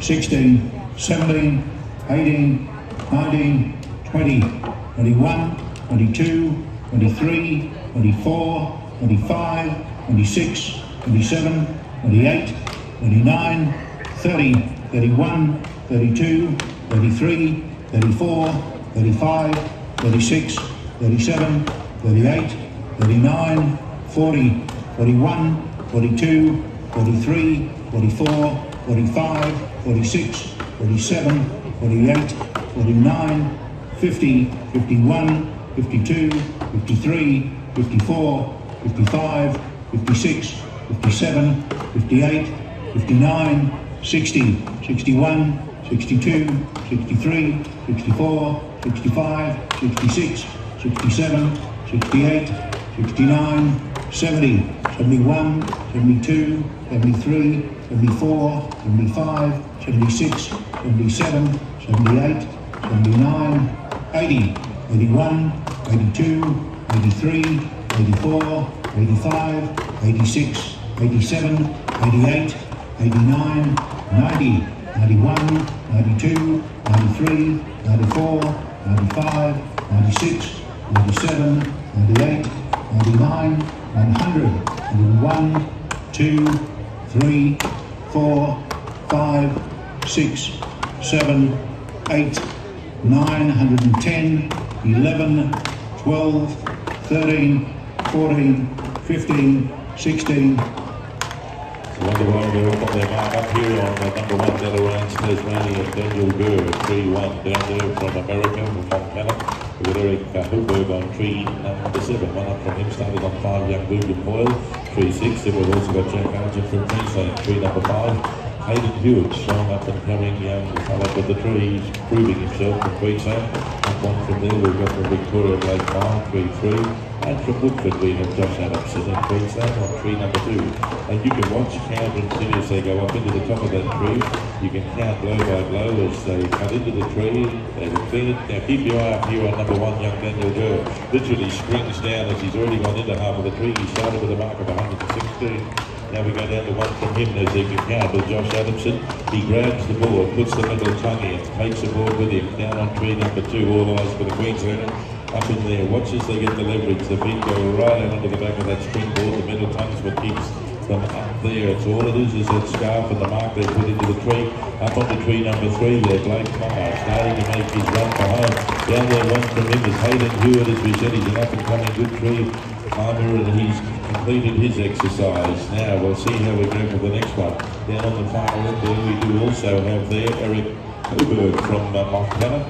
16, 17, 18, 19, 20, 21, 22, 23, 24, 25, 26, 27, 28, 29, 30, 31, 32, 33, 34, 35, 36, 37, 38, 39, 40, 41, 42, 43, 44, 45, 46, 47, 48, 49, 50, 51, 52, 53, 54, 55, 56, 57, 58, 59, 60, 61, 62, 63, 64, 65, 66, 67, 68, 69, 70, 71, 72, 73, 74, 75, 76, 77, 78, 79, 80, 81, 82, 83, 84, 85, 86, 87, 88, 89, 90, 91, 92, 93, 94, 95, 96, 97, 98, 99, 100, 101, 2, 3, 4, 5, 6, 7, 8, 9, 110, 11, 12, 13, 14, 15, 16. Wonderful, they're up on their mark up here on number 1 Delarange, Tasmania, Daniel Gurr, 3-1 down there from America, from Montana. We've got Eric Hewitt on tree number 7, one up from him, started on 5, young William Hoyle, 3-6. Then we've also got Jack Argent from Queensland, tree number 5. Hayden Hewitt, strong up and coming young fellow with the trees, proving himself from Queensland. And one from there we've got from Victoria Blake 5, 3-3. And from Woodford we have Josh Adamson in Queensland on tree number 2. And you can watch, count and see as they go up into the top of that tree. You can count blow by blow as they cut into the tree. They will clean it. Now keep your eye up here on number 1, young Daniel Gurr. Literally springs down as he's already gone into half of the tree. He started with a mark of 116. Now we go down to 1 from him as he can count with Josh Adamson. He grabs the board, puts the middle tongue in, takes the board with him down on tree number 2, all eyes for the Queenslander. Up in there, watch as they get the leverage. The feet go right out onto the back of that springboard. The middle tongue's what keeps them up there. It's all it is that scarf and the mark they put into the tree. Up on the tree number 3 there, Blake Meyer starting to make his run for home. Down there 1 from him is Hayden Hewitt, as we said. He's an up and coming good tree climber and he's completed his exercise. Now we'll see how we go for the next one. Down on the far end there we do also have there Eric Hewitt from Montana.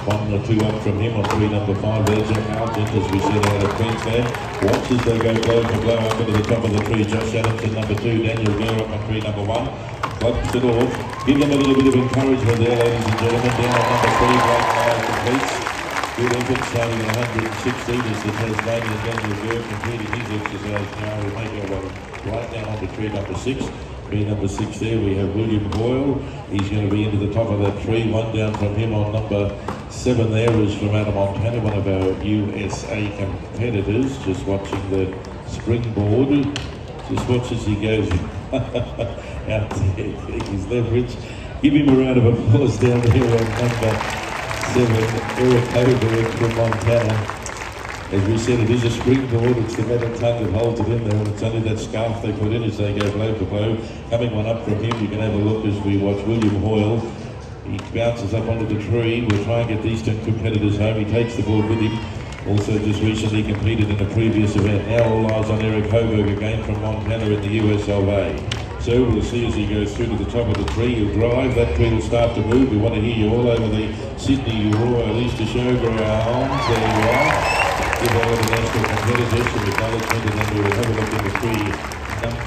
1 or 2 up from him on tree number 5 there, Jack Argent, as we said, out of Queensland. Watch as they go blow for blow up into the top of the tree. Josh Adamson, number 2, Daniel Gurr up on tree number 1. Clubs it off. Give them a little bit of encouragement there, ladies and gentlemen. Down on number 3, Blake Meyer completes. Good effort, starting at 116 as the Tasmanian Daniel Gurr completing his exercise now. We'll make our way right down onto tree number 6. Tree number 6 there, we have William Hoyle. He's going to be into the top of that tree. 1 down from him on number 7 there is from Adamson, Montana, one of our USA competitors. Just watching the springboard. Just watch as he goes out there, his leverage. Give him a round of applause down there on number 7, Eric Hewitt from Montana. As we said, it is a springboard. It's the metal tongue that holds it in there, and it's only that scarf they put in as they go blow for blow. Coming one up from him, you can have a look as we watch William Hoyle. He bounces up onto the tree. We'll try and get these 2 competitors home. He takes the board with him. Also just recently competed in a previous event. Now all eyes on Eric Hewitt again from Montana in the US of A. So we'll see as he goes through to the top of the tree. He'll drive. That tree will start to move. We want to hear you all over the Sydney Royal Easter Showgrounds. There you are. Give all the national competitors some acknowledgement, and then we will have a look in the tree number